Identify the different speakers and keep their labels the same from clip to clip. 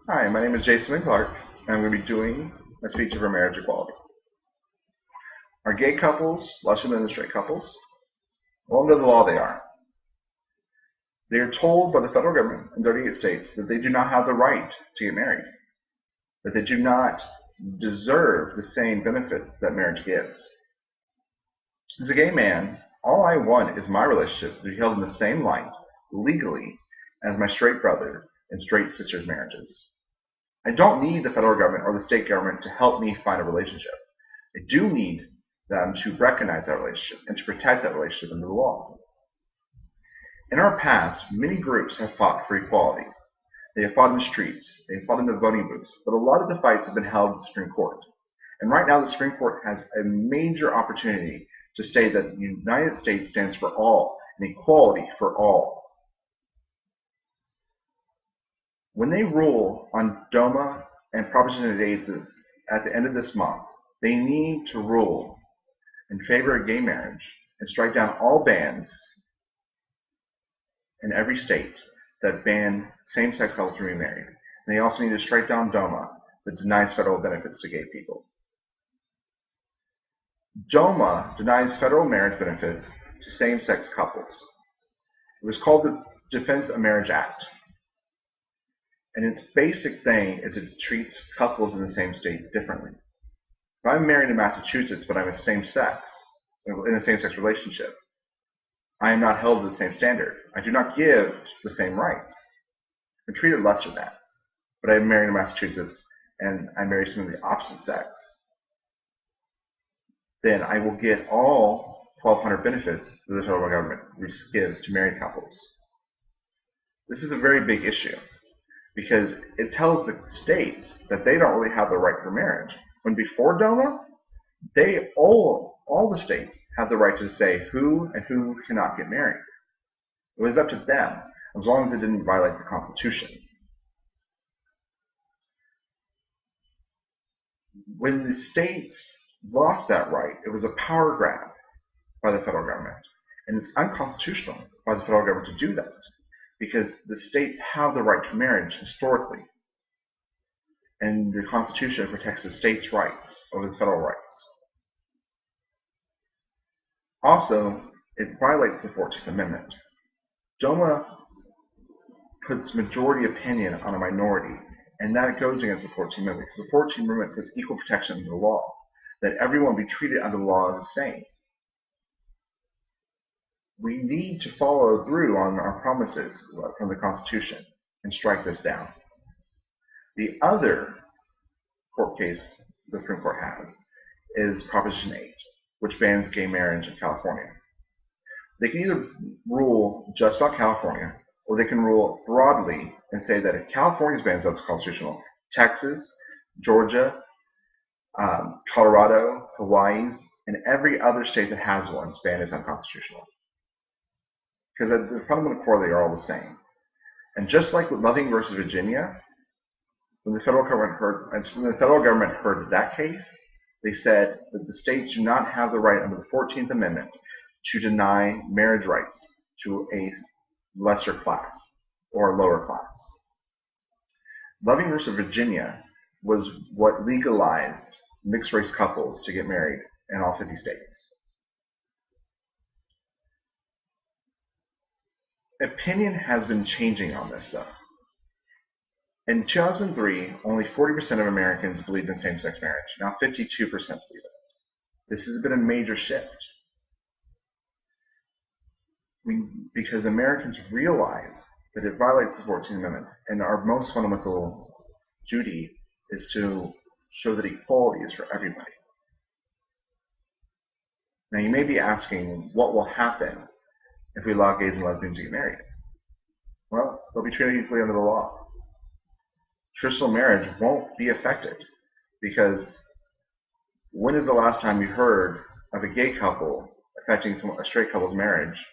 Speaker 1: Hi, my name is Jason Clark, and I'm going to be doing a speech over marriage equality. Are gay couples lesser than the straight couples? Well, under the law, they are. They are told by the federal government in 38 states that they do not have the right to get married, that they do not deserve the same benefits that marriage gives. As a gay man, all I want is my relationship to be held in the same light, legally, as my straight brother and straight sister's marriages. I don't need the federal government or the state government to help me find a relationship. I do need them to recognize that relationship and to protect that relationship under the law. In our past, many groups have fought for equality. They have fought in the streets, they have fought in the voting booths, but a lot of the fights have been held in the Supreme Court. And right now the Supreme Court has a major opportunity to say that the United States stands for all and equality for all. When they rule on DOMA and Proposition 8 at the end of this month, they need to rule in favor of gay marriage and strike down all bans in every state that ban same-sex couples from being married. And they also need to strike down DOMA that denies federal benefits to gay people. DOMA denies federal marriage benefits to same-sex couples. It was called the Defense of Marriage Act. And its basic thing is it treats couples in the same state differently. If I'm married in Massachusetts, but I'm in a same-sex relationship, I am not held to the same standard. I do not give the same rights. I'm treated lesser than. But I'm married in Massachusetts, and I marry someone of the opposite sex, then I will get all 1,200 benefits that the federal government gives to married couples. This is a very big issue, because it tells the states that they don't really have the right for marriage. When before DOMA, all the states have the right to say who and who cannot get married. It was up to them, as long as it didn't violate the Constitution. When the states lost that right, it was a power grab by the federal government. And it's unconstitutional by the federal government to do that, because the states have the right to marriage historically. And the Constitution protects the states' rights over the federal rights. Also, it violates the 14th Amendment. DOMA puts majority opinion on a minority, and that goes against the 14th Amendment, because the 14th Amendment says equal protection under the law, that everyone be treated under the law the same. We need to follow through on our promises from the Constitution and strike this down. The other court case the Supreme Court has is Proposition 8, which bans gay marriage in California. They can either rule just about California, or they can rule broadly and say that if California's ban is constitutional, Texas, Georgia, Colorado, Hawaii's, and every other state that has one's ban is unconstitutional. Because at the fundamental core, they are all the same. And just like with Loving versus Virginia, when the federal government heard that case, they said that the states do not have the right under the 14th Amendment to deny marriage rights to a lesser class or a lower class. Loving versus Virginia was what legalized mixed-race couples to get married in all 50 states. Opinion has been changing on this stuff. In 2003, only 40% of Americans believed in same-sex marriage. Now 52% believe it. This has been a major shift. Because Americans realize that it violates the 14th Amendment, and our most fundamental duty is to show that equality is for everybody. Now you may be asking, what will happen if we allow gays and lesbians to get married? Well, they'll be treated equally under the law. Traditional marriage won't be affected, because when is the last time you heard of a gay couple affecting a straight couple's marriage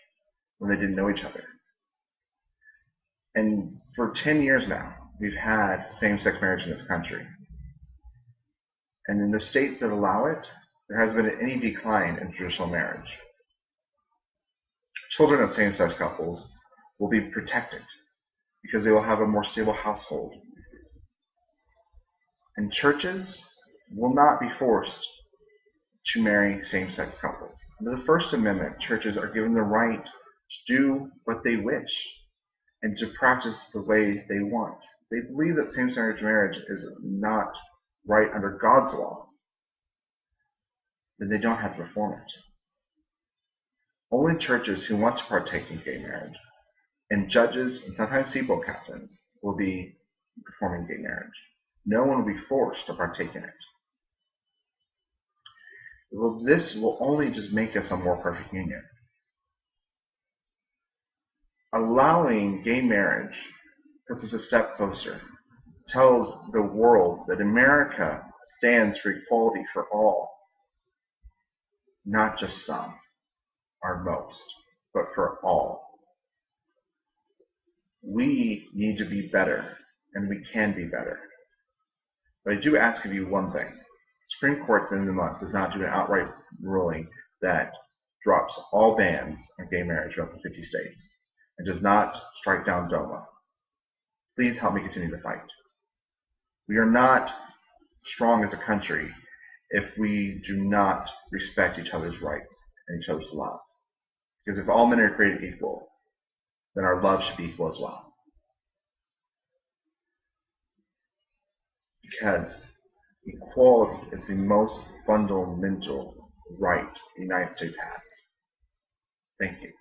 Speaker 1: when they didn't know each other? And for 10 years now, we've had same-sex marriage in this country. And in the states that allow it, there hasn't been any decline in traditional marriage. Children of same-sex couples will be protected because they will have a more stable household. And churches will not be forced to marry same-sex couples. Under the First Amendment, churches are given the right to do what they wish and to practice the way they want. They believe that same-sex marriage is not right under God's law, then they don't have to reform it. Only churches who want to partake in gay marriage and judges and sometimes seaboat captains will be performing gay marriage. No one will be forced to partake in it. Well, this will only just make us a more perfect union. Allowing gay marriage puts us a step closer, tells the world that America stands for equality for all, not just some or most, but for all. We need to be better, and we can be better. But I do ask of you one thing. The Supreme Court at the end of the month does not do an outright ruling that drops all bans on gay marriage in up to 50 states and does not strike down DOMA. Please help me continue to fight. We are not strong as a country if we do not respect each other's rights and each other's love. Because if all men are created equal, then our love should be equal as well. Because equality is the most fundamental right the United States has. Thank you.